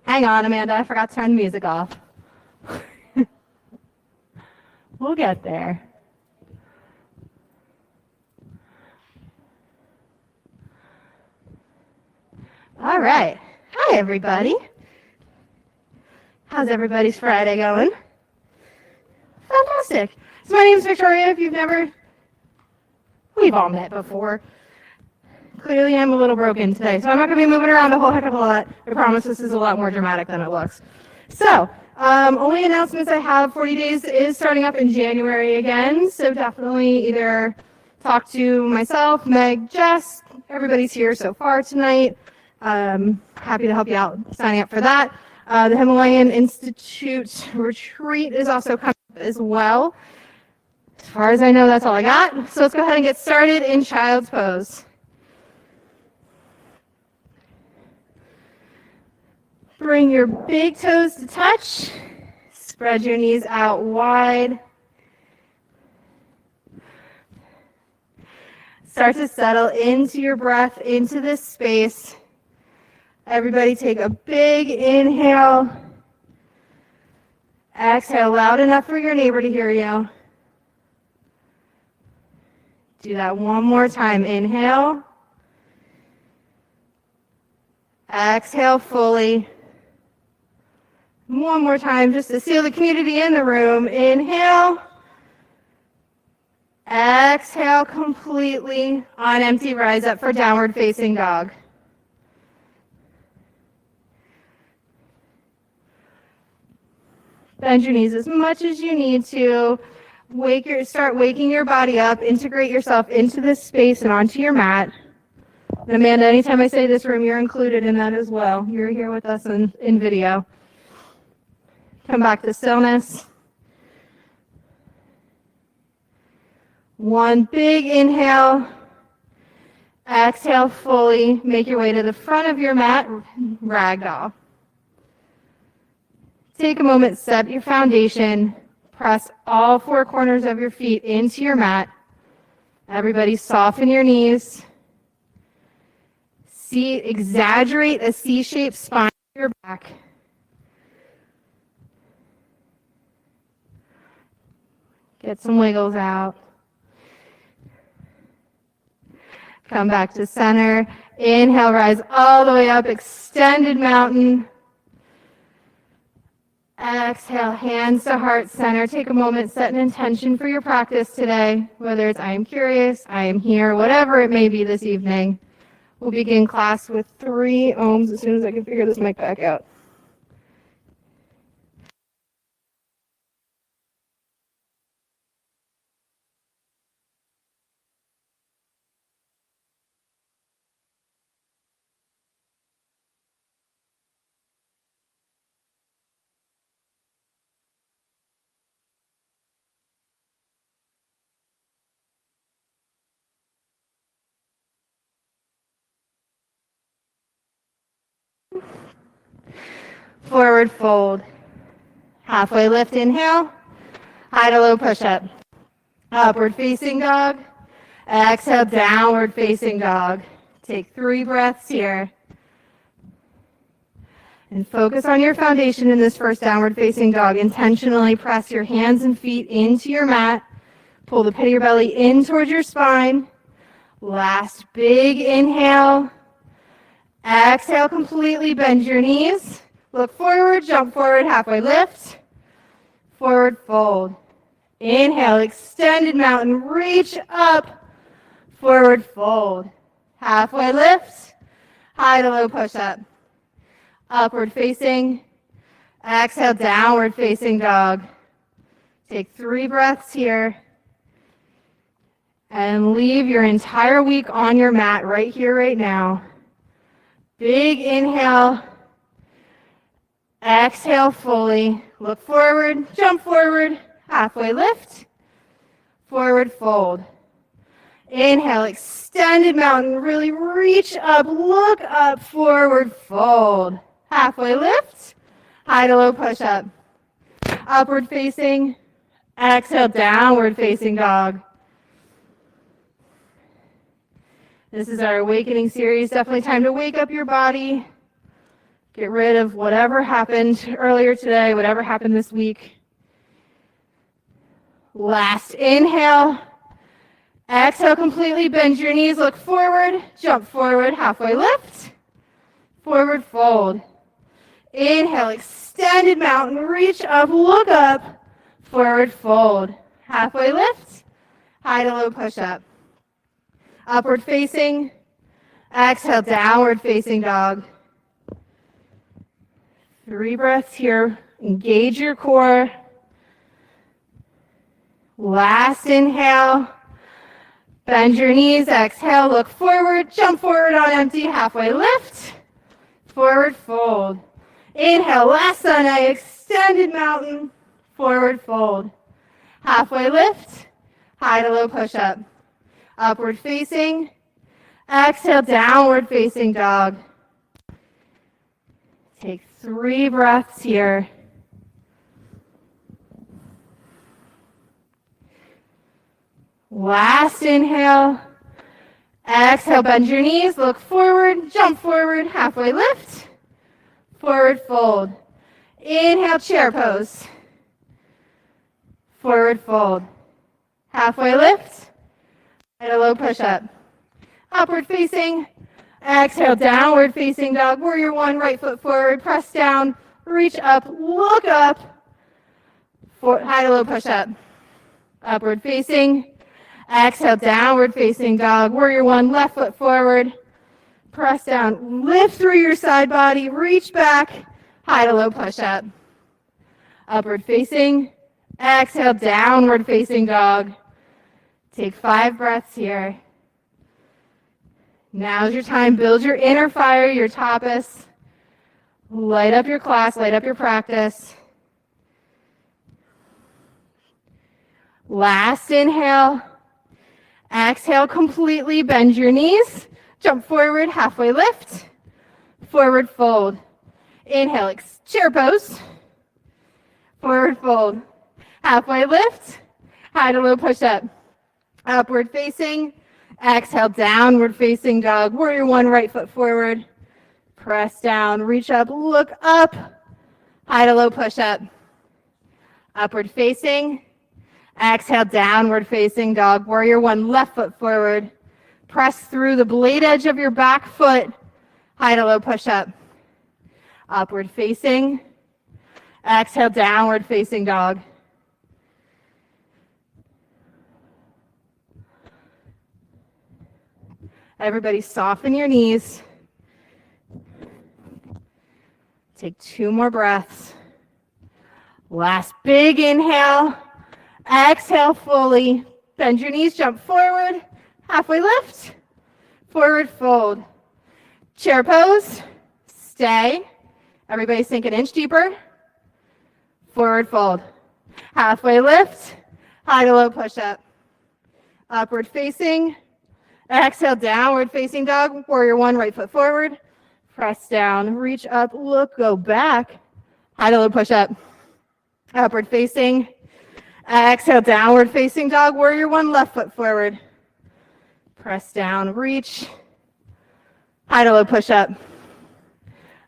Hang on, Amanda, I forgot to turn the music off. We'll get there. All right. Hi, everybody. How's everybody's Friday going? Fantastic. So my name's Victoria. If you've never, we've all met before. Clearly, I'm a little broken today, so I'm not going to be moving around a whole heck of a lot. I promise this is a lot more dramatic than it looks. So, only announcements I have, 40 days is starting up in January again, so definitely either talk to myself, Meg, Jess, everybody's here so far tonight. Happy to help you out signing up for that. The Himalayan Institute retreat is also coming up as well. As far as I know, that's all I got. So let's go ahead and get started in child's pose. Bring your big toes to touch. Spread your knees out wide. Start to settle into your breath, into this space. Everybody take a big inhale. Exhale loud enough for your neighbor to hear you. Do that one more time. Inhale. Exhale fully. One more time just to seal the community in the room. Inhale. Exhale completely. On empty, rise up for downward facing dog. Bend your knees as much as you need to. Start waking your body up. Integrate yourself into this space and onto your mat. And Amanda, anytime I say this room, you're included in that as well. You're here with us in video. Come back to stillness. One big inhale. Exhale fully. Make your way to the front of your mat, ragdoll. Take a moment, set your foundation. Press all four corners of your feet into your mat. Everybody soften your knees. Exaggerate a C-shaped spine in your back. Get some wiggles out. Come back to center. Inhale, rise all the way up, extended mountain. Exhale, hands to heart center. Take a moment, set an intention for your practice today, whether it's I am curious, I am here, whatever it may be this evening. We'll begin class with 3 ohms as soon as I can figure this mic back out. Forward fold. Halfway lift, inhale. High to low push-up. Upward facing dog. Exhale, downward facing dog. Take 3 breaths here. And focus on your foundation in this first downward facing dog. Intentionally press your hands and feet into your mat. Pull the pit of your belly in towards your spine. Last big inhale. Exhale, completely bend your knees. Look forward, jump forward, halfway lift. Forward fold. Inhale, extended mountain, reach up. Forward fold. Halfway lift. High to low push up. Upward facing. Exhale, downward facing dog. Take 3 breaths here. And leave your entire week on your mat right here, right now. Big inhale. Exhale fully. Look forward, jump forward, halfway lift, forward fold. Inhale, extended mountain, really reach up, look up, forward fold. Halfway lift, high to low push up. Upward facing, exhale, downward facing dog. This is our awakening series. Definitely time to wake up your body. Get rid of whatever happened earlier today, whatever happened this week. Last inhale. Exhale, completely bend your knees, look forward, jump forward, halfway lift, forward fold. Inhale, extended mountain, reach up, look up, forward fold. Halfway lift, high to low push up. Upward facing, exhale, downward facing dog. 3 breaths here, engage your core. Last inhale. Bend your knees, exhale, look forward, jump forward on empty, halfway lift, forward fold. Inhale, Lasana, extended mountain, forward fold. Halfway lift, high to low push up. Upward facing, exhale, downward facing dog. Take 3 breaths here. Last inhale. Exhale, bend your knees, look forward, jump forward, halfway lift, forward fold. Inhale, chair pose. Forward fold. Halfway lift, and a low push up. Upward facing. Exhale, downward facing dog. Warrior 1, right foot forward, press down, reach up, look up, high to low push up. Upward facing. Exhale, downward facing dog. Warrior 1, left foot forward. Press down, lift through your side body, reach back, high to low push up. Upward facing. Exhale, downward facing dog. Take 5 breaths here. Now's your time. Build your inner fire, your tapas. Light up your class, light up your practice. Last inhale. Exhale, completely bend your knees. Jump forward, halfway lift. Forward fold. Inhale, chair pose. Forward fold. Halfway lift. High to low push up. Upward facing. Exhale, downward facing dog. Warrior 1, right foot forward. Press down, reach up, look up. High to low push up. Upward facing. Exhale, downward facing dog. Warrior 1, left foot forward. Press through the blade edge of your back foot. High to low push up. Upward facing. Exhale, downward facing dog. Everybody soften your knees. Take 2 more breaths. Last big inhale. Exhale fully. Bend your knees, jump forward. Halfway lift. Forward fold. Chair pose. Stay. Everybody sink an inch deeper. Forward fold. Halfway lift. High to low push up. Upward facing. Exhale, downward facing dog. Warrior 1, right foot forward. Press down, reach up, look, go back. High to low push up. Upward facing. Exhale, downward facing dog. Warrior 1, left foot forward. Press down, reach. High to low push up.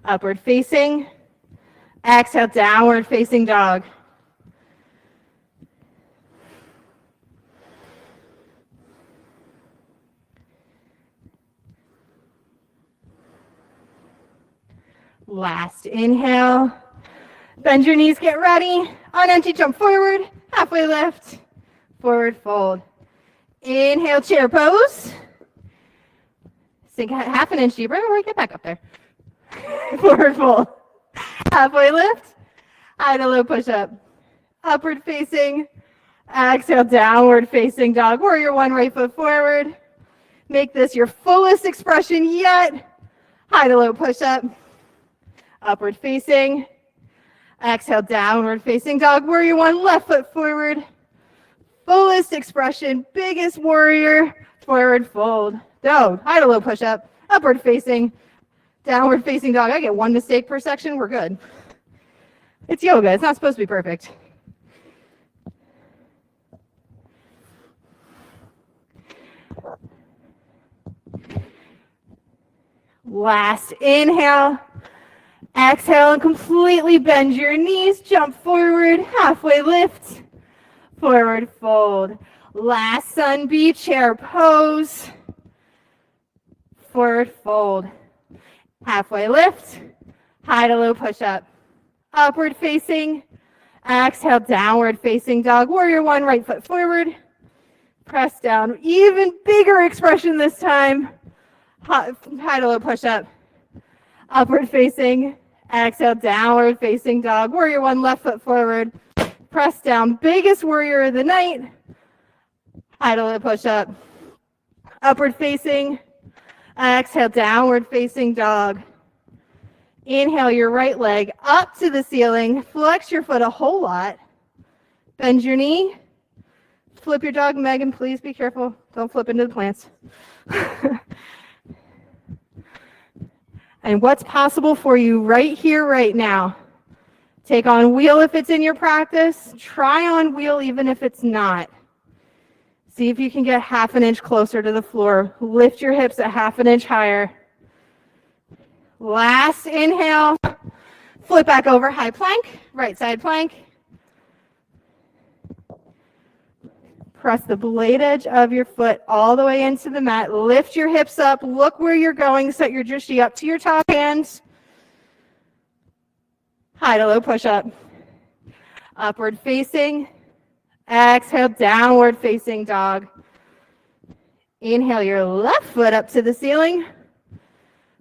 Upward facing. Exhale, downward facing dog. Last inhale. Bend your knees, get ready. On empty, jump forward. Halfway lift. Forward fold. Inhale, chair pose. Sink half an inch deeper or get back up there. Forward fold. Halfway lift. High to low push up. Upward facing. Exhale, downward facing dog. Warrior 1, right foot forward. Make this your fullest expression yet. High to low push up. Upward facing. Exhale, downward facing dog. Warrior 1, left foot forward. Fullest expression, biggest warrior. Forward fold. No, high to low push up. Upward facing. Downward facing dog. I get 1 mistake per section. We're good. It's yoga. It's not supposed to be perfect. Last inhale. Exhale and completely bend your knees. Jump forward, halfway lift, forward fold. Last sun B, chair pose, forward fold. Halfway lift, high to low push up. Upward facing, exhale, downward facing dog. Warrior one, right foot forward. Press down, even bigger expression this time. High to low push up. Upward facing, exhale, downward facing dog. Warrior one, left foot forward. Press down, biggest warrior of the night. High to low push up. Upward facing, exhale, downward facing dog. Inhale your right leg up to the ceiling. Flex your foot a whole lot. Bend your knee. Flip your dog. Megan, please be careful. Don't flip into the plants. And what's possible for you right here, right now? Take on wheel if it's in your practice. Try on wheel even if it's not. See if you can get half an inch closer to the floor. Lift your hips a half an inch higher. Last inhale. Flip back over, high plank, right side plank. Press the blade edge of your foot all the way into the mat. Lift your hips up. Look where you're going. Set your drishti up to your top hands. High to low push up. Upward facing. Exhale, downward facing dog. Inhale your left foot up to the ceiling.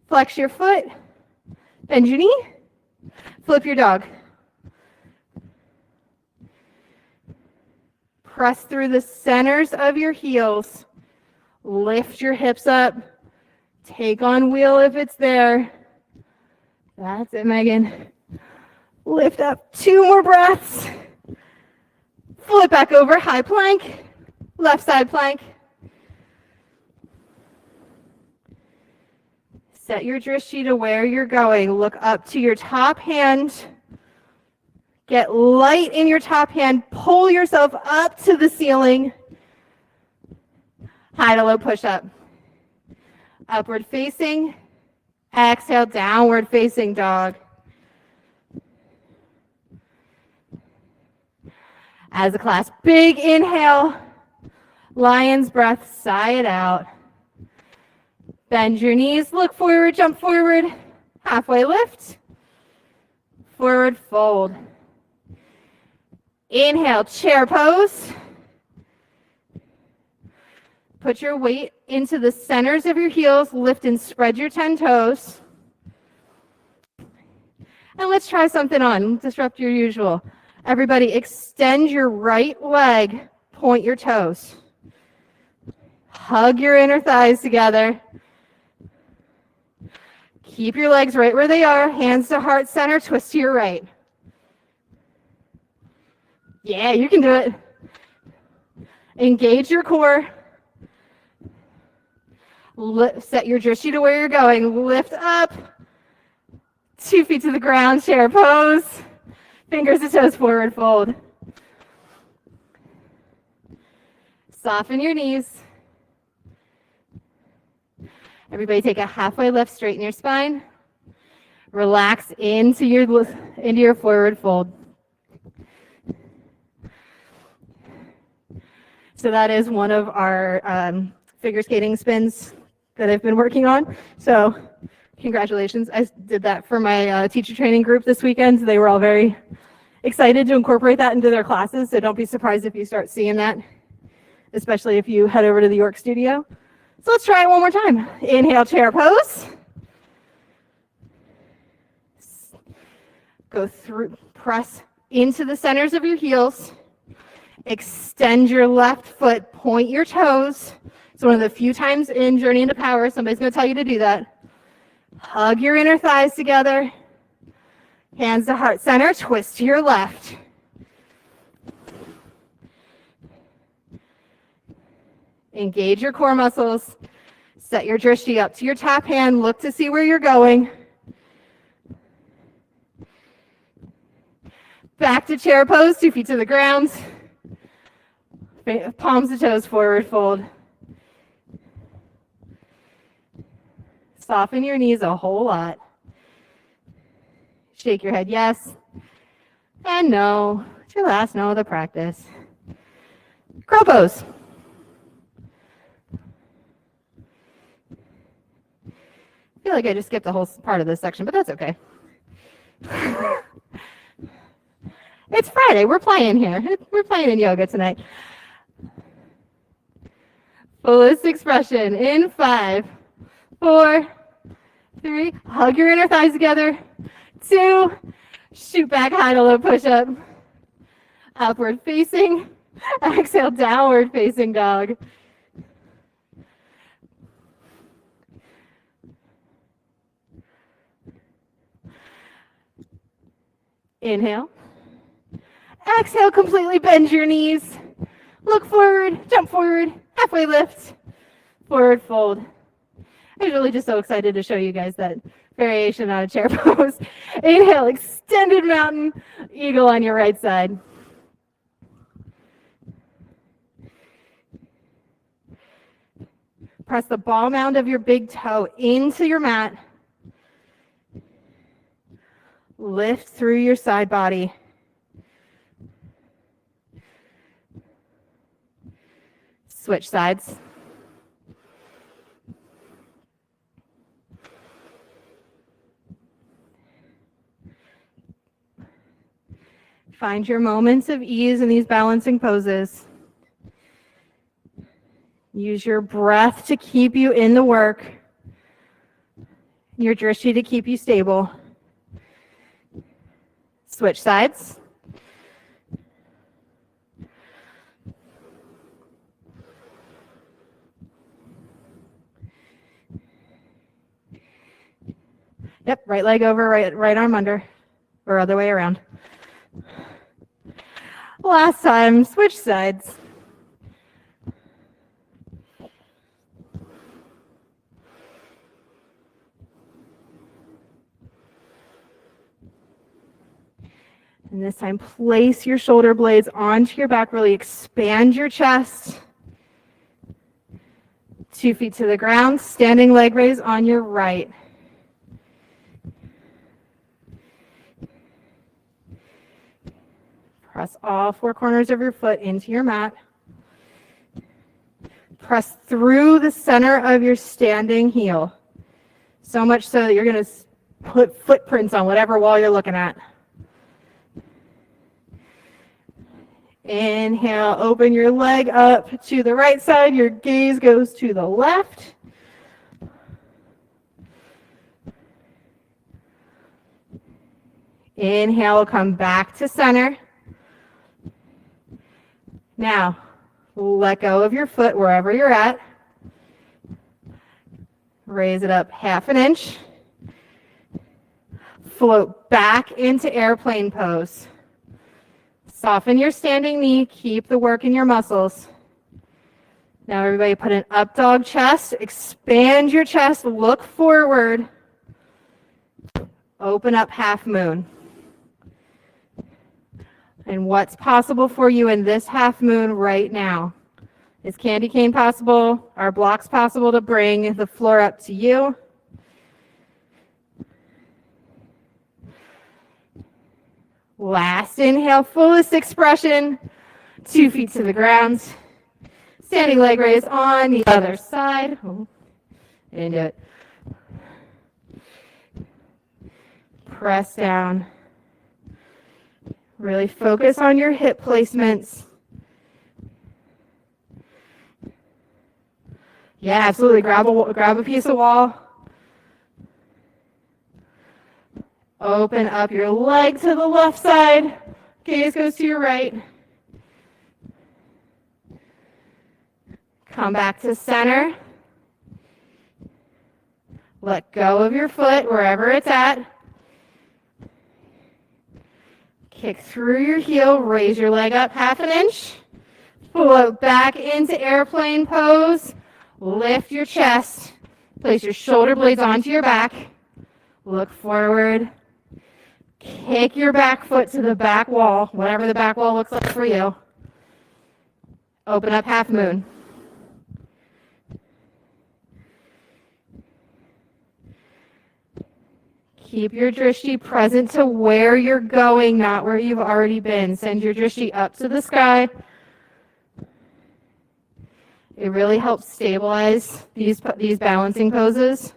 Flex your foot. Bend your knee. Flip your dog. Press through the centers of your heels. Lift your hips up. Take on wheel if it's there. That's it, Megan. Lift up. 2 more breaths. Flip back over, high plank. Left side plank. Set your drishti to where you're going. Look up to your top hand. Get light in your top hand. Pull yourself up to the ceiling. High to low push up. Upward facing. Exhale, downward facing dog. As a class, big inhale. Lion's breath, sigh it out. Bend your knees, look forward, jump forward. Halfway lift. Forward fold. Inhale, chair pose. Put your weight into the centers of your heels. Lift and spread your 10 toes. And let's try something on. Disrupt your usual. Everybody, extend your right leg. Point your toes. Hug your inner thighs together. Keep your legs right where they are. Hands to heart center. Twist to your right. Yeah, you can do it. Engage your core. Set your drishti to where you're going. Lift up. 2 feet to the ground. Chair pose. Fingers to toes, forward fold. Soften your knees. Everybody take a halfway lift, straighten your spine. Relax into your forward fold. So that is one of our figure skating spins that I've been working on. So congratulations. I did that for my teacher training group this weekend. They were all very excited to incorporate that into their classes. So don't be surprised if you start seeing that, especially if you head over to the York studio. So let's try it one more time. Inhale, chair pose. Go through, press into the centers of your heels. Extend your left foot, point your toes. It's one of the few times in Journey into Power somebody's going to tell you to do that. Hug your inner thighs together. Hands to heart center, twist to your left. Engage your core muscles. Set your drishti up to your top hand. Look to see where you're going. Back to chair pose, 2 feet to the ground. Palms to toes, forward fold. Soften your knees a whole lot. Shake your head yes and no. It's your last no of the practice. Crow pose. I feel like I just skipped the whole part of this section, but that's okay. It's Friday. We're playing here. We're playing in yoga tonight. Fullest expression in 5, 4, 3. Hug your inner thighs together. 2. Shoot back high to low push-up. Upward facing. Exhale, downward facing dog. Inhale. Exhale, completely bend your knees. Look forward, jump forward, halfway lift, forward fold. I was really just so excited to show you guys that variation on a chair pose. Inhale, extended mountain, eagle on your right side. Press the ball mound of your big toe into your mat. Lift through your side body. Switch sides. Find your moments of ease in these balancing poses. Use your breath to keep you in the work. Your drishti to keep you stable. Switch sides. Yep, right leg over, right arm under, or other way around. Last time, switch sides. And this time, place your shoulder blades onto your back. Really expand your chest. 2 feet to the ground. Standing leg raise on your right. Press all 4 corners of your foot into your mat. Press through the center of your standing heel. So much so that you're going to put footprints on whatever wall you're looking at. Inhale, open your leg up to the right side. Your gaze goes to the left. Inhale, come back to center. Now, let go of your foot wherever you're at. Raise it up 1/2 inch. Float back into airplane pose. Soften your standing knee. Keep the work in your muscles. Now everybody put an up dog chest. Expand your chest. Look forward. Open up half moon. And what's possible for you in this half moon right now? Is candy cane possible? Are blocks possible to bring the floor up to you? Last inhale, fullest expression. 2 feet to the ground. Standing leg raise on the other side. Oh, didn't do it. Press down. Really focus on your hip placements. Yeah, absolutely. Grab a piece of wall. Open up your leg to the left side. Gaze goes to your right. Come back to center. Let go of your foot wherever it's at. Kick through your heel. Raise your leg up 1/2 inch. Float back into airplane pose. Lift your chest. Place your shoulder blades onto your back. Look forward. Kick your back foot to the back wall, whatever the back wall looks like for you. Open up half moon. Keep your drishti present to where you're going, not where you've already been. Send your drishti up to the sky. It really helps stabilize these balancing poses.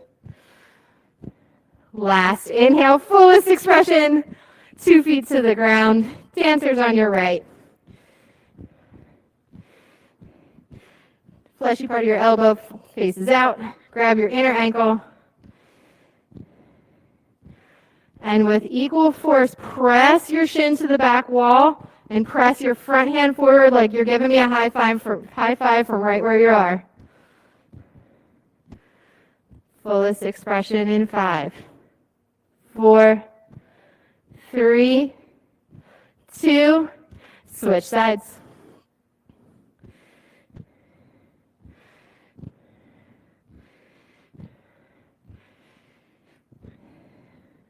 Last inhale, fullest expression, 2 feet to the ground, dancers on your right. Fleshy part of your elbow faces out, grab your inner ankle. And with equal force, press your shin to the back wall and press your front hand forward like you're giving me a high five from right where you are. Fullest expression in 5, 4, 3, 2, switch sides.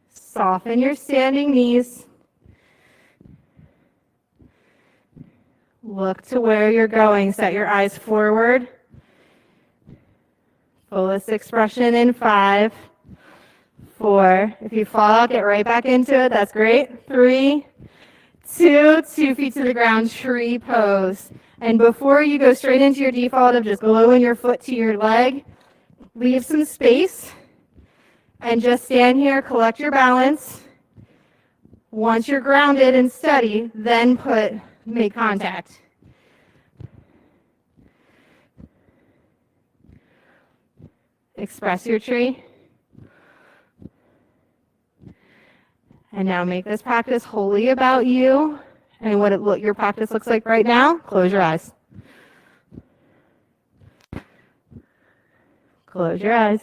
Soften your standing knees. Look to where you're going. Set your eyes forward. Fullest expression in 5, 4. If you fall out, get right back into it. That's great. 3, 2, 2 feet to the ground, tree pose. And before you go straight into your default of just gluing your foot to your leg, leave some space and just stand here, collect your balance. Once you're grounded and steady, then make contact. Express your tree. And now make this practice wholly about you and what your practice looks like right now. Close your eyes. Close your eyes.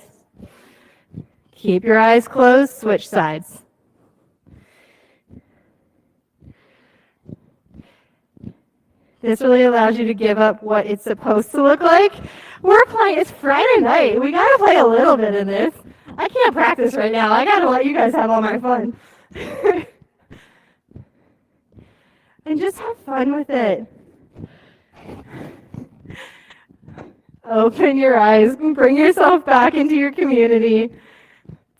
Keep your eyes closed. Switch sides. This really allows you to give up what it's supposed to look like. We're playing, it's Friday night. We got to play a little bit of this. I can't practice right now. I got to let you guys have all my fun. And just have fun with it. Open your eyes. Bring yourself back into your community.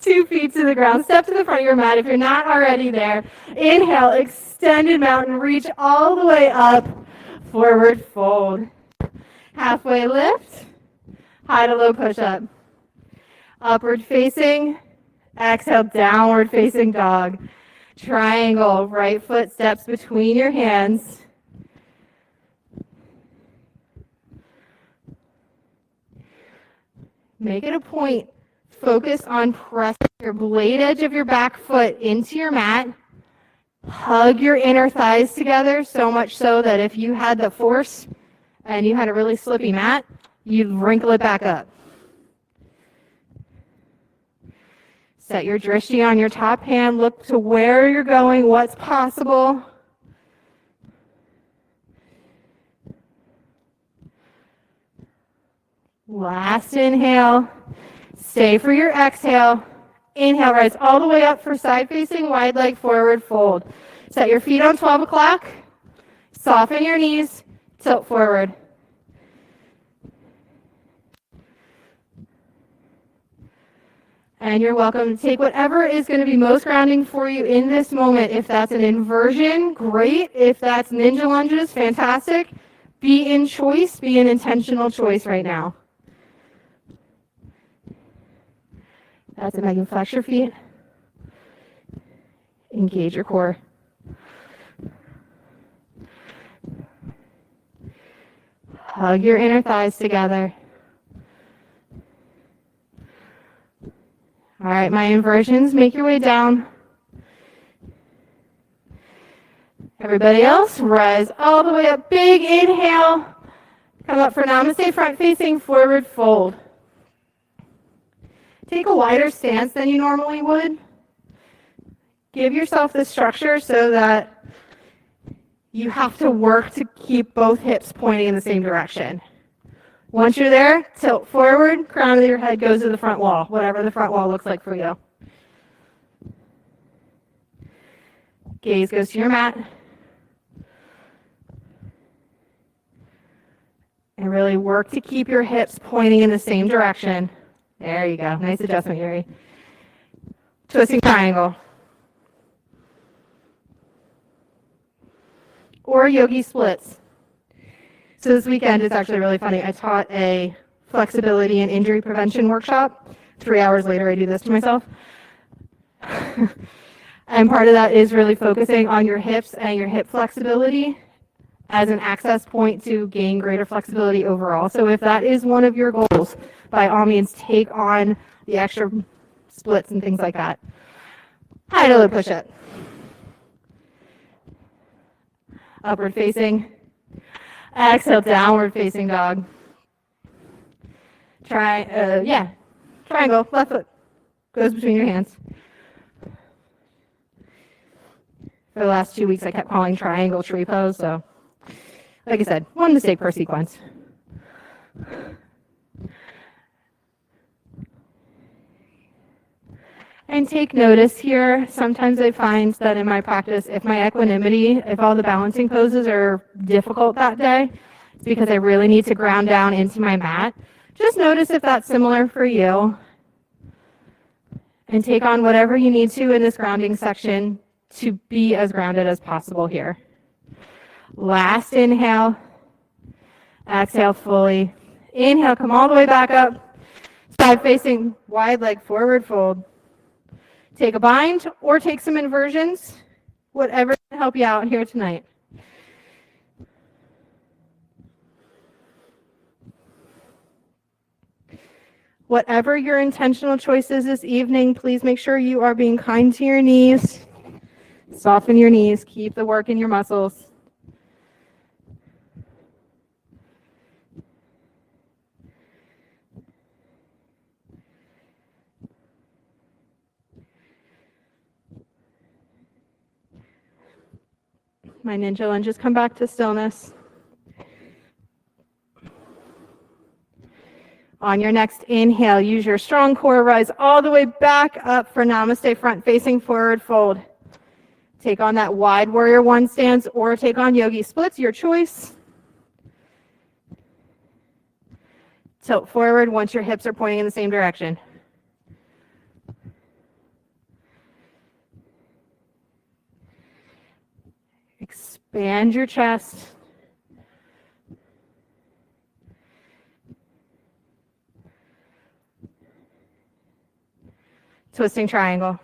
2 feet to the ground. Step to the front of your mat if you're not already there. Inhale, extended mountain. Reach all the way up. Forward fold. Halfway lift. High to low push-up. Upward facing. Exhale, downward facing dog. Triangle. Right foot steps between your hands. Make it a point. Focus on pressing your blade edge of your back foot into your mat. Hug your inner thighs together, so much so that if you had the force and you had a really slippy mat, you'd wrinkle it back up. Set your drishti on your top hand. Look to where you're going, what's possible. Last inhale. Stay for your exhale. Inhale, rise all the way up for side facing, wide leg forward fold. Set your feet on 12 o'clock. Soften your knees. Tilt forward. And you're welcome to take whatever is going to be most grounding for you in this moment. If that's an inversion, great. If that's ninja lunges, fantastic. Be in choice. Be an intentional choice right now. That's it, Megan. Flex your feet. Engage your core. Hug your inner thighs together. All right, my inversions, make your way down. Everybody else, rise all the way up. Big inhale. Come up for namaste, front facing, forward fold. Take a wider stance than you normally would. Give yourself the structure so that you have to work to keep both hips pointing in the same direction. Once you're there, tilt forward, crown of your head goes to the front wall, whatever the front wall looks like for you. Gaze goes to your mat. And really work to keep your hips pointing in the same direction. There you go. Nice adjustment, Yuri. twisting triangle. Or yogi splits. So this weekend is actually really funny. I taught a flexibility and injury prevention workshop. 3 hours later, I do this to myself. And part of that is really focusing on your hips and your hip flexibility as an access point to gain greater flexibility overall. So if that is one of your goals, by all means, take on the extra splits and things like that. High to low push-up. Upward facing. Exhale, downward facing dog. Triangle, left foot goes between your hands. For the last 2 weeks, I kept calling triangle tree pose, so like I said, one mistake per sequence. And take notice here. Sometimes I find that in my practice, if all the balancing poses are difficult that day, it's because I really need to ground down into my mat. Just notice if that's similar for you. And take on whatever you need to in this grounding section to be as grounded as possible here. Last inhale. Exhale fully. Inhale, come all the way back up. Side facing, wide leg forward fold. Take a bind or take some inversions, whatever can help you out here tonight. Whatever your intentional choice is this evening, please make sure you are being kind to your knees. Soften your knees. Keep the work in your muscles. My ninja lunges come back to stillness. On your next inhale, use your strong core, rise all the way back up for Namaste, front facing forward fold. Take on that wide warrior one stance or take on yogi splits, your choice. Tilt forward once your hips are pointing in the same direction. Expand your chest. Twisting triangle.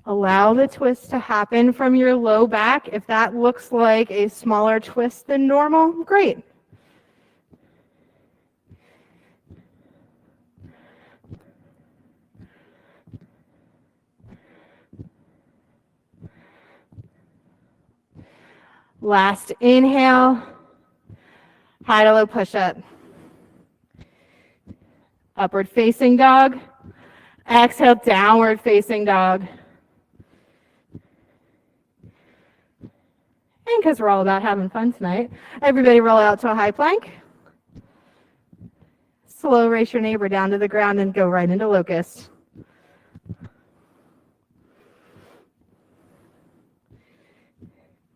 Allow the twist to happen from your low back. If that looks like a smaller twist than normal, great. Last inhale, high to low push-up. Upward facing dog. Exhale, downward facing dog. And because we're all about having fun tonight, everybody roll out to a high plank. Slow race your neighbor down to the ground and go right into locust.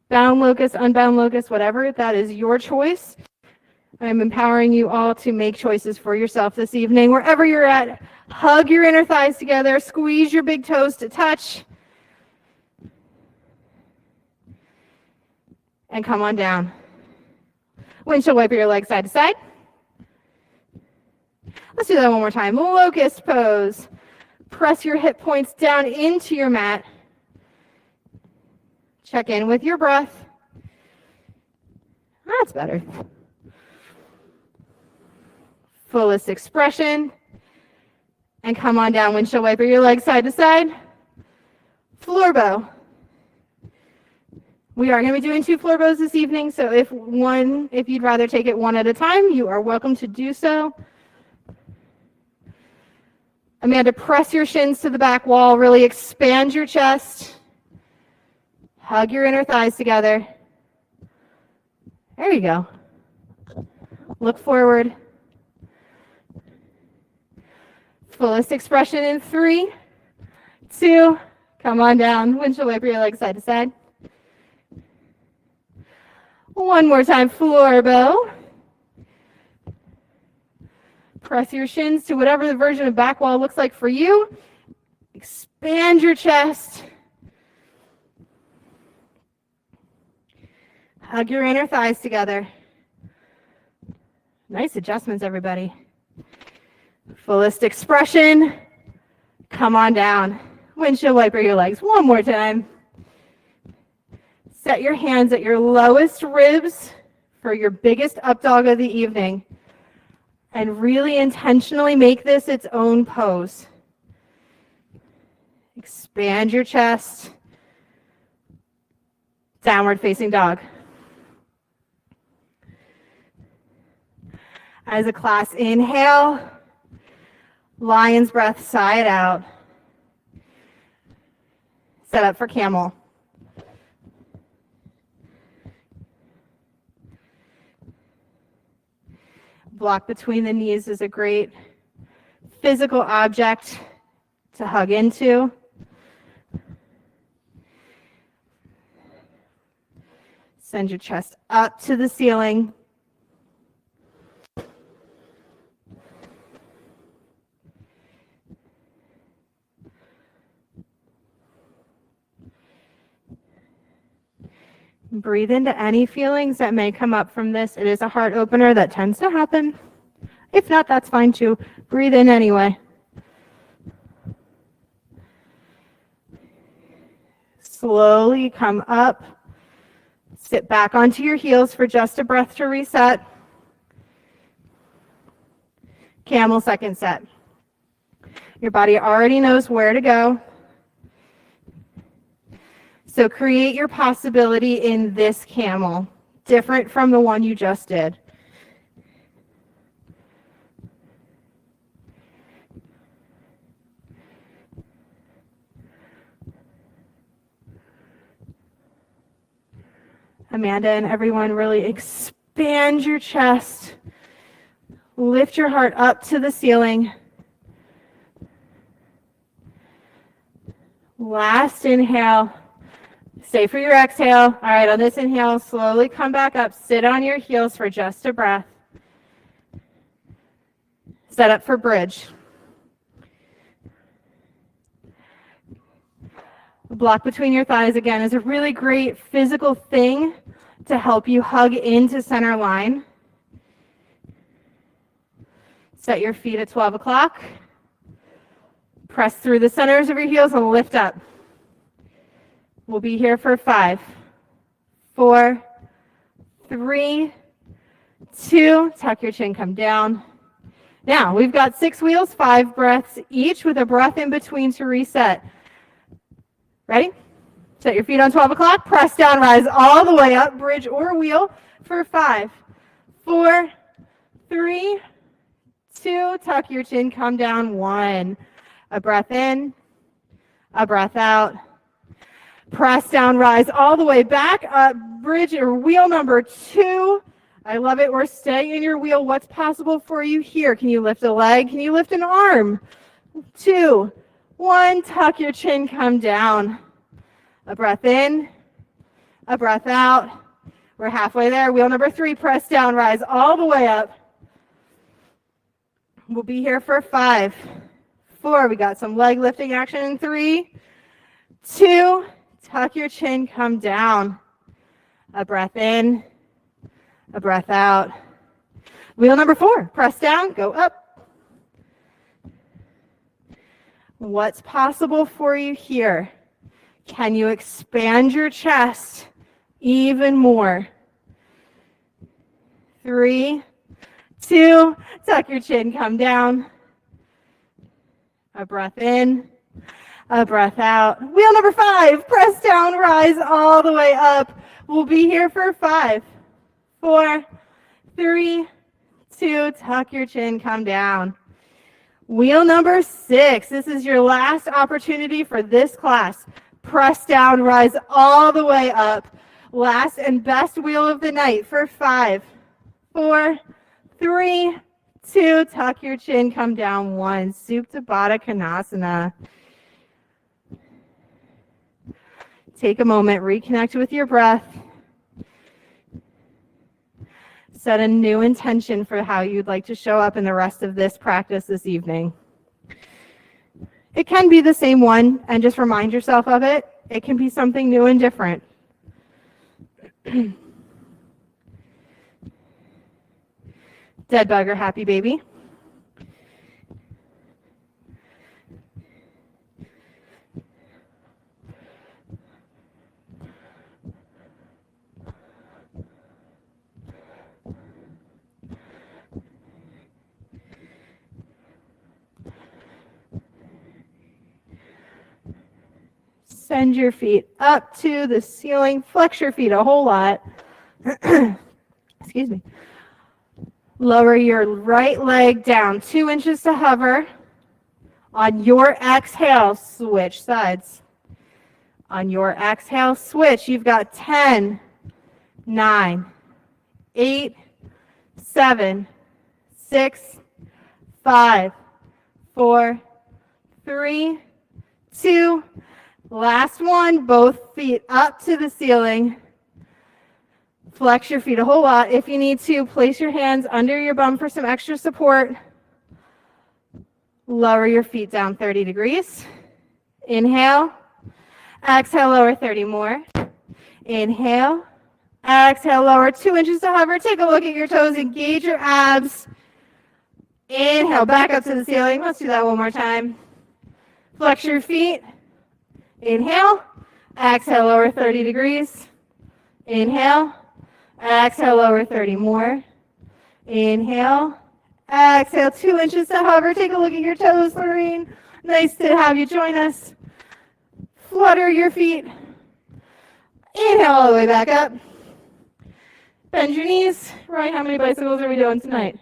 Bound locust, unbound locust, whatever, that is your choice. I'm empowering you all to make choices for yourself this evening. Wherever you're at, hug your inner thighs together, squeeze your big toes to touch, and come on down. Windshield wiper your legs side to side. Let's do that one more time. Locust pose. Press your hip points down into your mat. Check in with your breath. That's better. Fullest expression. And come on down. Windshield wiper your legs side to side. Floor bow. We are going to be doing 2 floor bows this evening, so if you'd rather take it one at a time, you are welcome to do so. Amanda, press your shins to the back wall. Really expand your chest. Hug your inner thighs together. There you go. Look forward. Fullest expression in 3, 2, come on down. Windshield wiper your legs side to side. One more time, floor bow. Press your shins to whatever the version of back wall looks like for you. Expand your chest. Hug your inner thighs together. Nice adjustments, everybody. Fullest expression. Come on down. Windshield wiper your legs one more time. Set your hands at your lowest ribs for your biggest up dog of the evening. And really intentionally make this its own pose. Expand your chest. Downward facing dog. As a class, inhale. Lion's breath, sigh it out. Set up for camel. Block between the knees is a great physical object to hug into. Send your chest up to the ceiling. Breathe into any feelings that may come up from this. It is a heart opener that tends to happen. If not, that's fine too. Breathe in anyway. Slowly come up. Sit back onto your heels for just a breath to reset. Camel second set. Your body already knows where to go. So create your possibility in this camel, different from the one you just did. Amanda and everyone, really expand your chest. Lift your heart up to the ceiling. Last inhale. Stay for your exhale. All right, on this inhale, slowly come back up. Sit on your heels for just a breath. Set up for bridge. The block between your thighs, again, is a really great physical thing to help you hug into center line. Set your feet at 12 o'clock. Press through the centers of your heels and lift up. We'll be here for 5, 4, 3, 2. Tuck your chin, come down. Now, we've got 6 wheels, 5 breaths each with a breath in between to reset. Ready? Set your feet on 12 o'clock. Press down, rise all the way up, bridge or wheel for 5, 4, 3, 2. Tuck your chin, come down. 1. A breath in, a breath out. Press down, rise all the way back up, bridge or wheel number 2. I love it. We're staying in your wheel. What's possible for you here? Can you lift a leg? Can you lift an arm? 2, 1. Tuck your chin, come down. A breath in, a breath out. We're halfway there. Wheel number 3, press down, rise all the way up. We'll be here for 5, 4. We got some leg lifting action in 3, 2. Tuck your chin, come down. A breath in, a breath out. Wheel number 4, press down, go up. What's possible for you here? Can you expand your chest even more? 3, 2, tuck your chin, come down. A breath in, a breath out. Wheel number 5, press down, rise all the way up. We'll be here for 5, 4, 3, 2, tuck your chin, come down. Wheel number 6, this is your last opportunity for this class. Press down, rise all the way up. Last and best wheel of the night for 5, 4, 3, 2, tuck your chin, come down. 1, Supta Baddha Konasana. Take a moment, reconnect with your breath. Set a new intention for how you'd like to show up in the rest of this practice this evening. It can be the same one, and just remind yourself of it. It can be something new and different. Dead bug or happy baby? Send your feet up to the ceiling. Flex your feet a whole lot. Excuse me. Lower your right leg down 2 inches to hover. On your exhale, switch sides. On your exhale, switch. You've got 10, 9, 8, 7, 6, 5, 4, 3, 2. Last one, both feet up to the ceiling. Flex your feet a whole lot. If you need to, place your hands under your bum for some extra support. Lower your feet down 30 degrees. Inhale. Exhale, lower 30 more. Inhale. Exhale, lower 2 inches to hover. Take a look at your toes. Engage your abs. Inhale, back up to the ceiling. Let's do that one more time. Flex your feet. Inhale. Exhale, lower 30 degrees. Inhale. Exhale, lower 30 more. Inhale. Exhale, 2 inches to hover. Take a look at your toes, Lorraine. Nice to have you join us. Flutter your feet. Inhale all the way back up. Bend your knees. Ryan, how many bicycles are we doing tonight?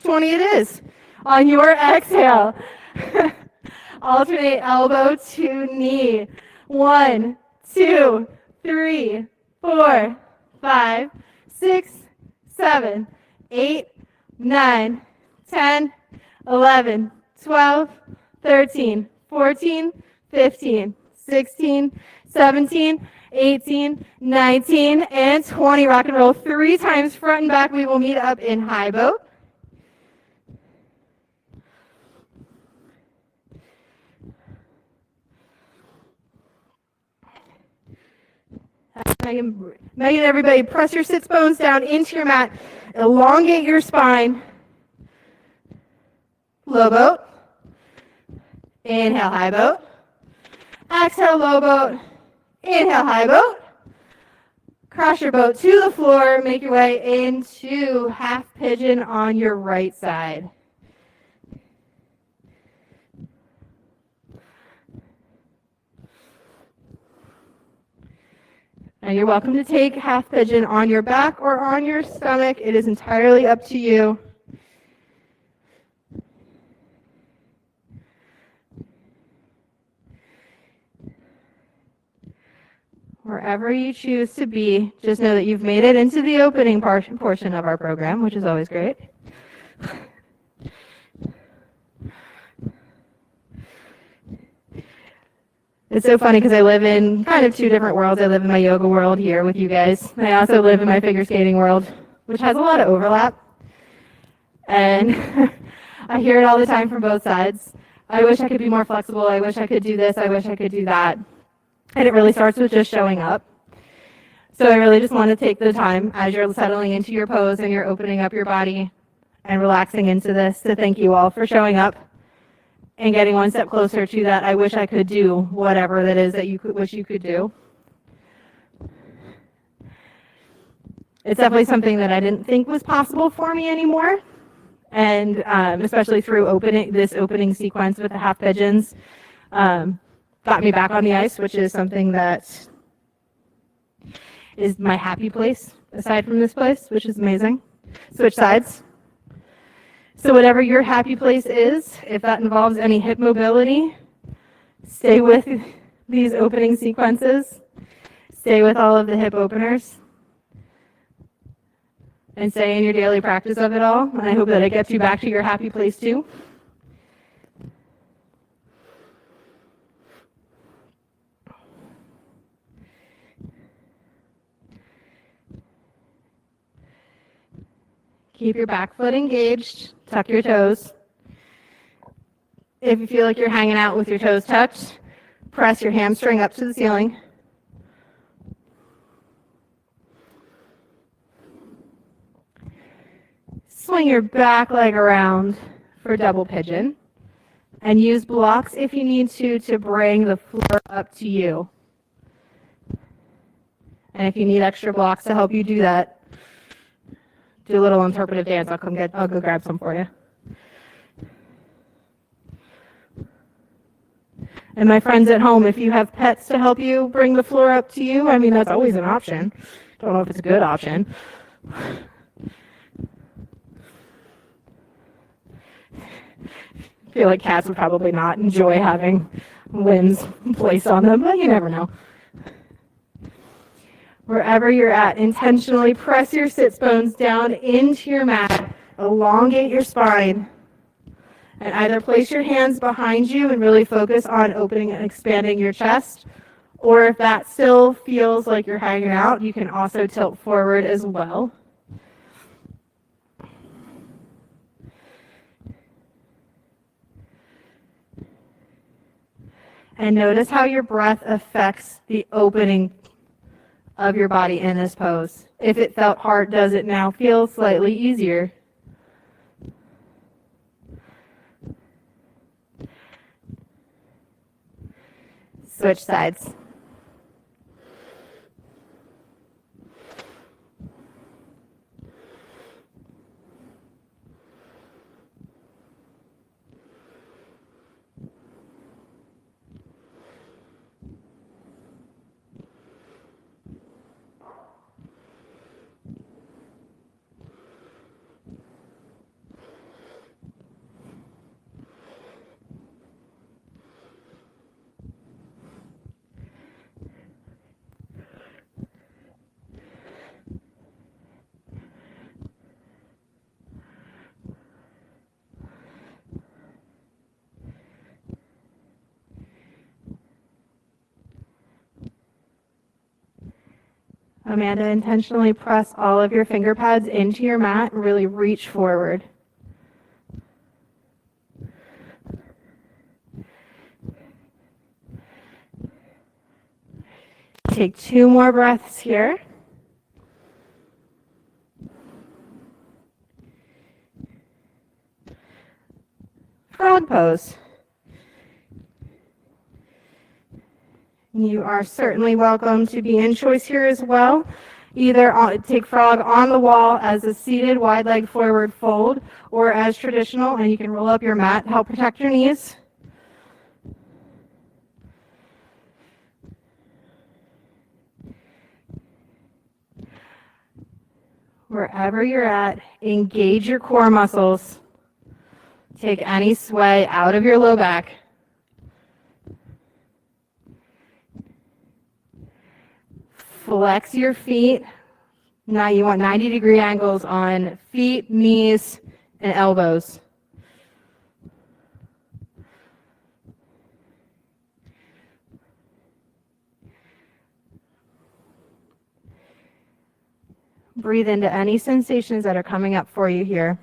20 it is. On your exhale, alternate elbow to knee. 1, 2, 3, 4, 5, 6, 7, 8, 9, 10, 11, 12, 13, 14, 15, 16, 17, 18, 19, and 20. Rock and roll 3 times front and back. We will meet up in high boat. Megan, everybody, press your sits bones down into your mat. Elongate your spine. Low boat. Inhale, high boat. Exhale, low boat. Inhale, high boat. Cross your boat to the floor. Make your way into half pigeon on your right side. Now you're welcome to take half pigeon on your back or on your stomach. It is entirely up to you. Wherever you choose to be, just know that you've made it into the opening portion of our program, which is always great. It's so funny because I live in kind of 2 different worlds. I live in my yoga world here with you guys. I also live in my figure skating world, which has a lot of overlap. And I hear it all the time from both sides. I wish I could be more flexible. I wish I could do this. I wish I could do that. And it really starts with just showing up. So I really just want to take the time as you're settling into your pose and you're opening up your body and relaxing into this to thank you all for showing up and getting one step closer to that. I wish I could do whatever that is that you wish you could do. It's definitely something that I didn't think was possible for me anymore. And especially through this opening sequence with the half pigeons, got me back on the ice, which is something that is my happy place aside from this place, which is amazing. Switch sides. So whatever your happy place is, if that involves any hip mobility, stay with these opening sequences. Stay with all of the hip openers. And stay in your daily practice of it all. And I hope that it gets you back to your happy place too. Keep your back foot engaged. Tuck your toes. If you feel like you're hanging out with your toes tucked, press your hamstring up to the ceiling. Swing your back leg around for double pigeon. And use blocks if you need to bring the floor up to you. And if you need extra blocks to help you do that, do a little interpretive dance. I'll go grab some for you. And my friends at home, if you have pets to help you bring the floor up to you, I mean, that's always an option. Don't know if it's a good option. I feel like cats would probably not enjoy having limbs placed on them, but you never know. Wherever you're at, intentionally press your sits bones down into your mat, elongate your spine, and either place your hands behind you and really focus on opening and expanding your chest, or if that still feels like you're hanging out, you can also tilt forward as well. And notice how your breath affects the opening of your body in this pose. If it felt hard, does it now feel slightly easier? Switch sides. Amanda, intentionally press all of your finger pads into your mat and really reach forward. Take 2 more breaths here. Frog pose. You are certainly welcome to be in choice here as well. Either take frog on the wall as a seated wide leg forward fold, or as traditional, and you can roll up your mat to help protect your knees. Wherever you're at, engage your core muscles. Take any sway out of your low back. Flex your feet. Now you want 90-degree angles on feet, knees, and elbows. Breathe into any sensations that are coming up for you here.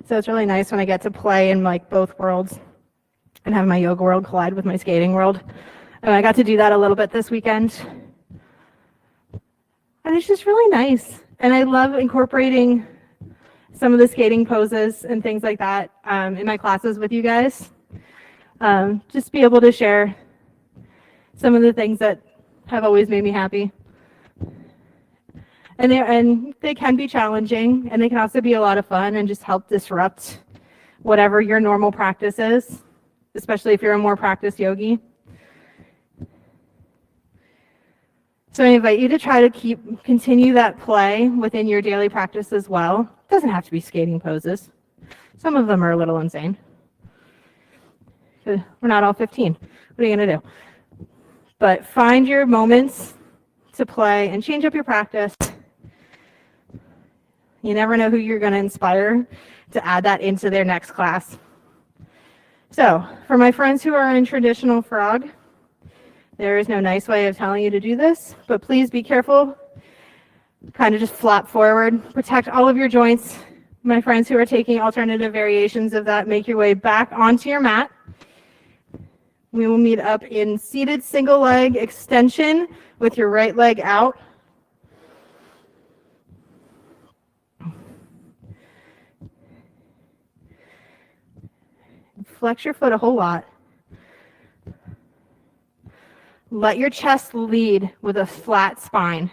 So it's really nice when I get to play in like both worlds and have my yoga world collide with my skating world. And I got to do that a little bit this weekend. And it's just really nice. And I love incorporating some of the skating poses and things like that in my classes with you guys. Just be able to share some of the things that have always made me happy. And they can be challenging, and they can also be a lot of fun and just help disrupt whatever your normal practice is, especially if you're a more practiced yogi. So I invite you to try to continue that play within your daily practice as well. It doesn't have to be skating poses. Some of them are a little insane. We're not all 15. What are you going to do? But find your moments to play and change up your practice. You never know who you're going to inspire to add that into their next class. So, for my friends who are in traditional frog, there is no nice way of telling you to do this, but please be careful. Kind of just flop forward, protect all of your joints. My friends who are taking alternative variations of that, make your way back onto your mat. We will meet up in seated single leg extension with your right leg out. Flex your foot a whole lot. Let your chest lead with a flat spine.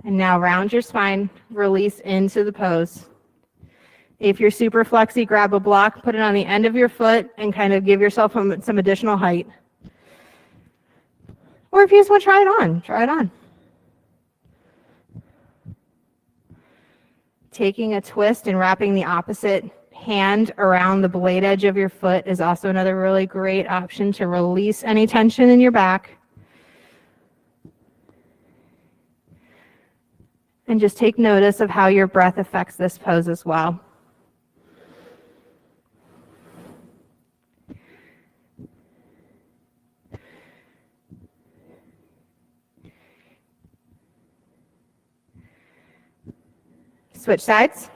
And now round your spine, release into the pose. If you're super flexy, grab a block, put it on the end of your foot, and kind of give yourself some additional height. Or if you just want to try it on, try it on. Taking a twist and wrapping the opposite hand around the blade edge of your foot is also another really great option to release any tension in your back. And just take notice of how your breath affects this pose as well. Switch sides.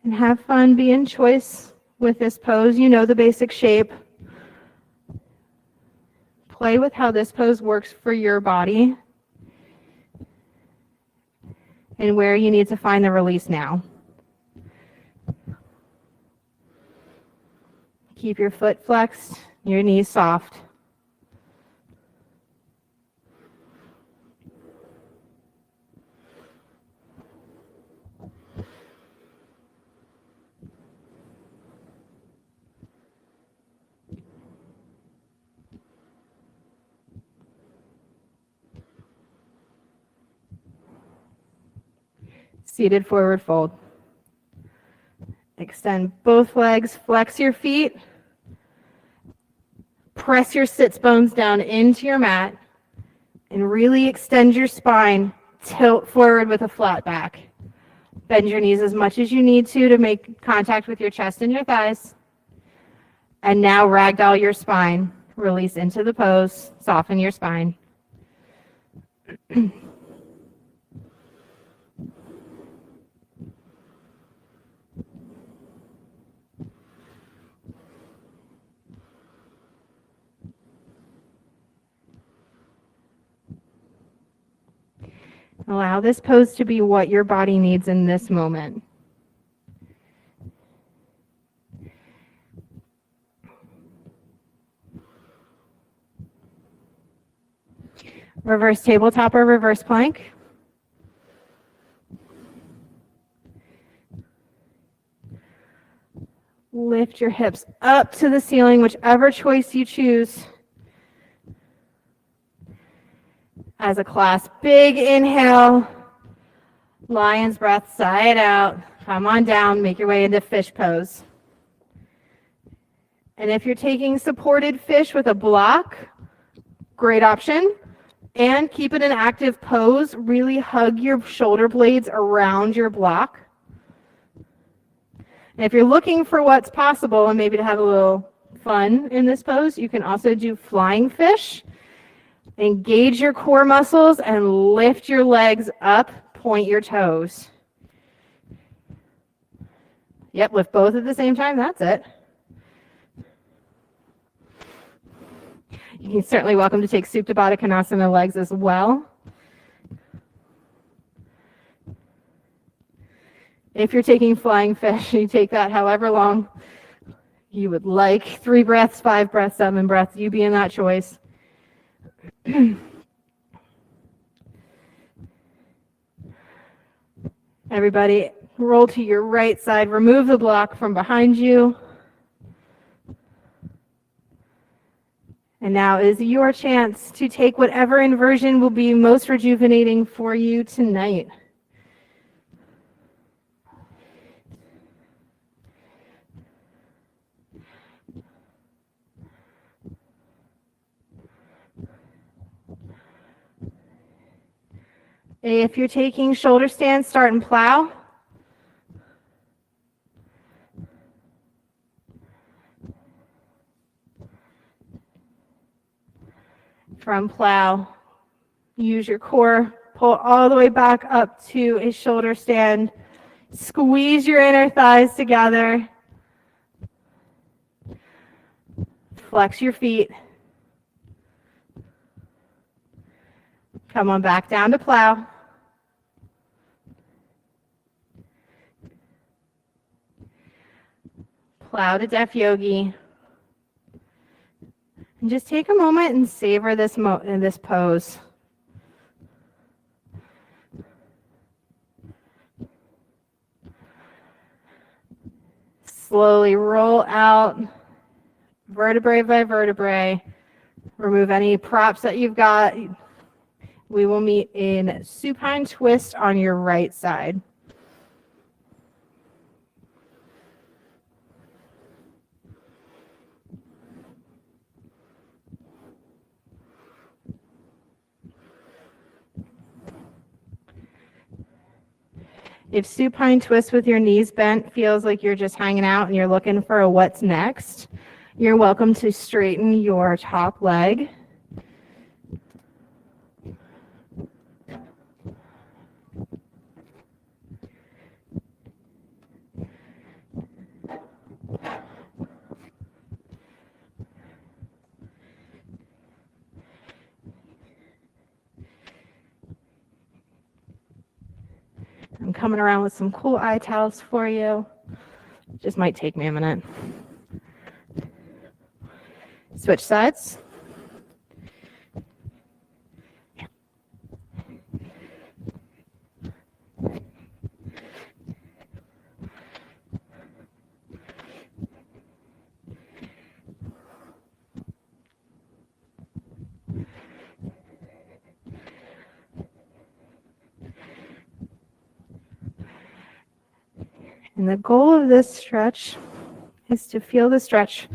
And have fun being choice with this pose. You know the basic shape. Play with how this pose works for your body and where you need to find the release now. Keep your foot flexed, your knees soft. Seated forward fold. Extend both legs, flex your feet. Press your sits bones down into your mat and really extend your spine. Tilt forward with a flat back. Bend your knees as much as you need to make contact with your chest and your thighs. And now ragdoll your spine. Release into the pose. Soften your spine. Allow this pose to be what your body needs in this moment. Reverse tabletop or reverse plank. Lift your hips up to the ceiling, whichever choice you choose. As a class, big inhale, lion's breath, side out, come on down, make your way into fish pose. And if you're taking supported fish with a block, great option. And keep it an active pose, really hug your shoulder blades around your block. And if you're looking for what's possible and maybe to have a little fun in this pose, you can also do flying fish. Engage your core muscles and lift your legs up, point your toes. Yep, lift both at the same time, that's it. You're certainly welcome to take Supta Baddha Konasana legs as well. If you're taking flying fish, you take that however long you would like. 3 breaths, 5 breaths, 7 breaths, you be in that choice. Everybody, roll to your right side. Remove the block from behind you. And now is your chance to take whatever inversion will be most rejuvenating for you tonight. If you're taking shoulder stands, start and plow. From plow, use your core, pull all the way back up to a shoulder stand. Squeeze your inner thighs together. Flex your feet. Come on back down to plow. Plow to deaf yogi. And just take a moment and savor this pose. Slowly roll out vertebrae by vertebrae. Remove any props that you've got. We will meet in supine twist on your right side. If supine twist with your knees bent feels like you're just hanging out and you're looking for a what's next, you're welcome to straighten your top leg. I'm coming around with some cool eye towels for you. Just might take me a minute. Switch sides. And the goal of this stretch is to feel the stretch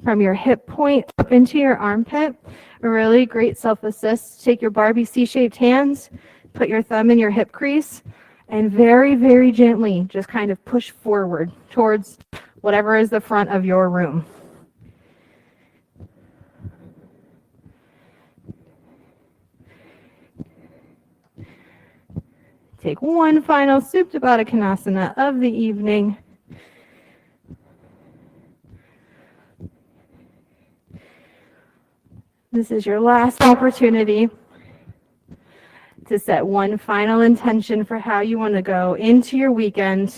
from your hip point up into your armpit. A really great self-assist. Take your Barbie C-shaped hands, put your thumb in your hip crease, and very, very gently just kind of push forward towards whatever is the front of your room. Take one final Supta Baddha Konasana of the evening. This is your last opportunity to set one final intention for how you want to go into your weekend.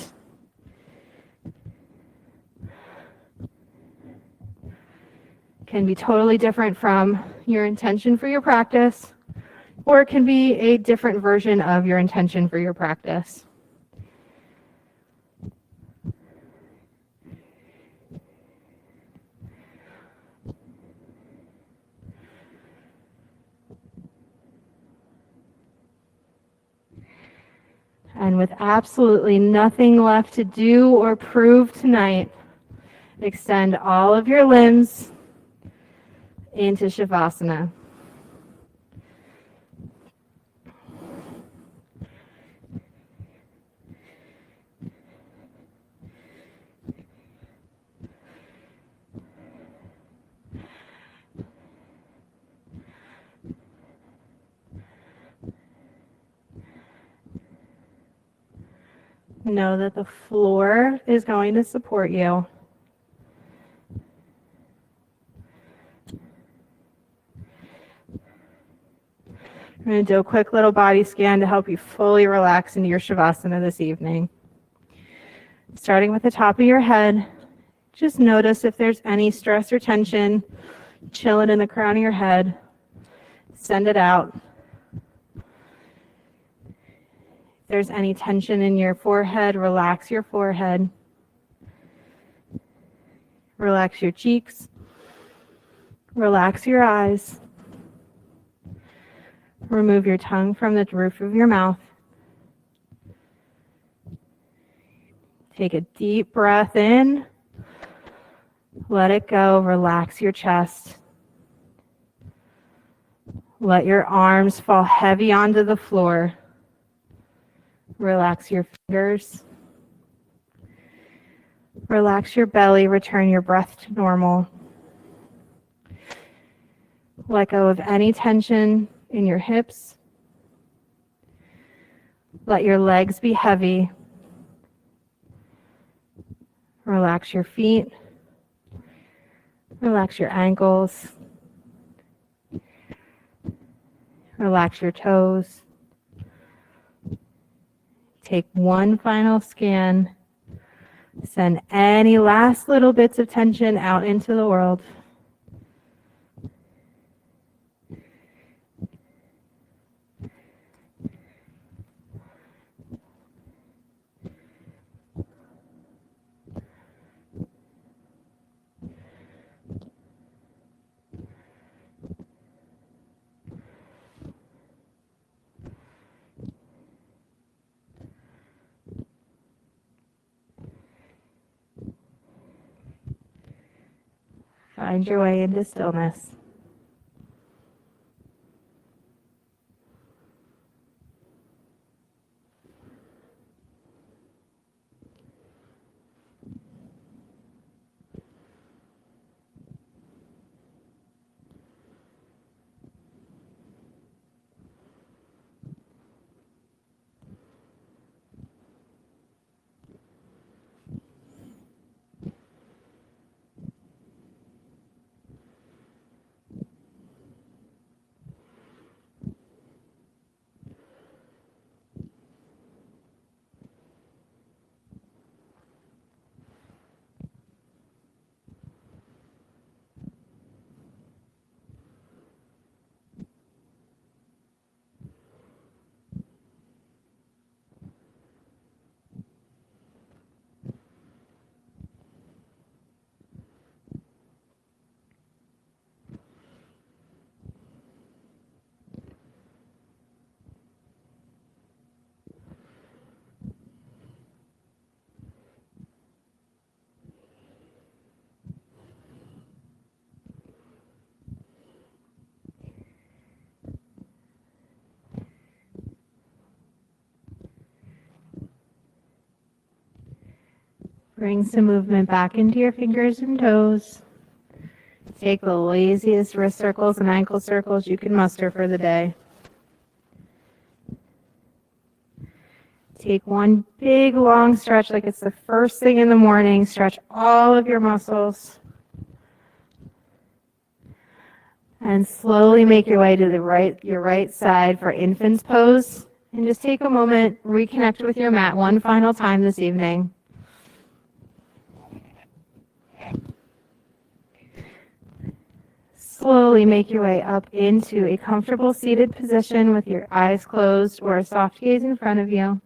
Can be totally different from your intention for your practice, or it can be a different version of your intention for your practice. And with absolutely nothing left to do or prove tonight, extend all of your limbs into Shavasana. Know that the floor is going to support you. I'm going to do a quick little body scan to help you fully relax into your Shavasana this evening. Starting with the top of your head, just notice if there's any stress or tension chilling in the crown of your head. Send it out. If there's any tension in your forehead, relax your forehead. Relax your cheeks. Relax your eyes. Remove your tongue from the roof of your mouth. Take a deep breath in. Let it go. Relax your chest. Let your arms fall heavy onto the floor. Relax your fingers. Relax your belly. Return your breath to normal. Let go of any tension in your hips. Let your legs be heavy. Relax your feet. Relax your ankles. Relax your toes. Take one final scan. Send any last little bits of tension out into the world. Find your way into stillness. Bring some movement back into your fingers and toes. Take the laziest wrist circles and ankle circles you can muster for the day. Take one big long stretch like it's the first thing in the morning. Stretch all of your muscles. And slowly make your way to your right side for infant's pose. And just take a moment, reconnect with your mat one final time this evening. Slowly make your way up into a comfortable seated position with your eyes closed or a soft gaze in front of you.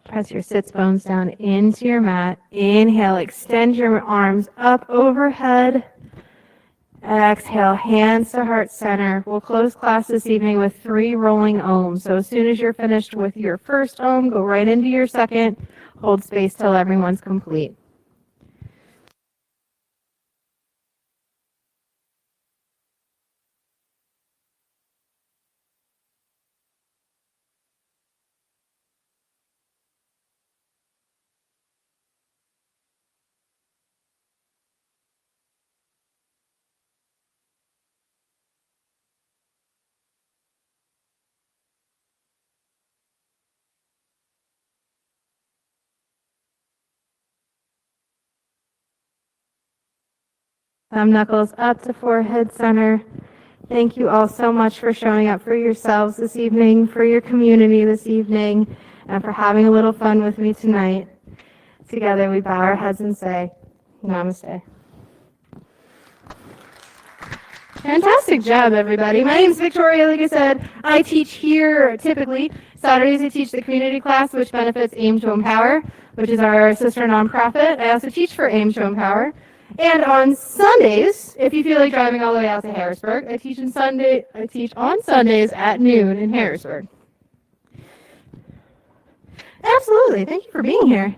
Press your sits bones down into your mat. Inhale, extend your arms up overhead. Exhale, hands to heart center. We'll close class this evening with 3 rolling ohms. So as soon as you're finished with your first ohm, go right into your second. Hold space till everyone's complete. Thumb knuckles up to forehead center. Thank you all so much for showing up for yourselves this evening, for your community this evening, and for having a little fun with me tonight. Together we bow our heads and say, Namaste. Fantastic job, everybody. My name's Victoria. Like I said, I teach here typically. Saturdays I teach the community class, which benefits Aim to Empower, which is our sister nonprofit. I also teach for Aim to Empower. And on Sundays, if you feel like driving all the way out to Harrisburg, I teach on Sundays at noon in Harrisburg. Absolutely. Thank you for being here.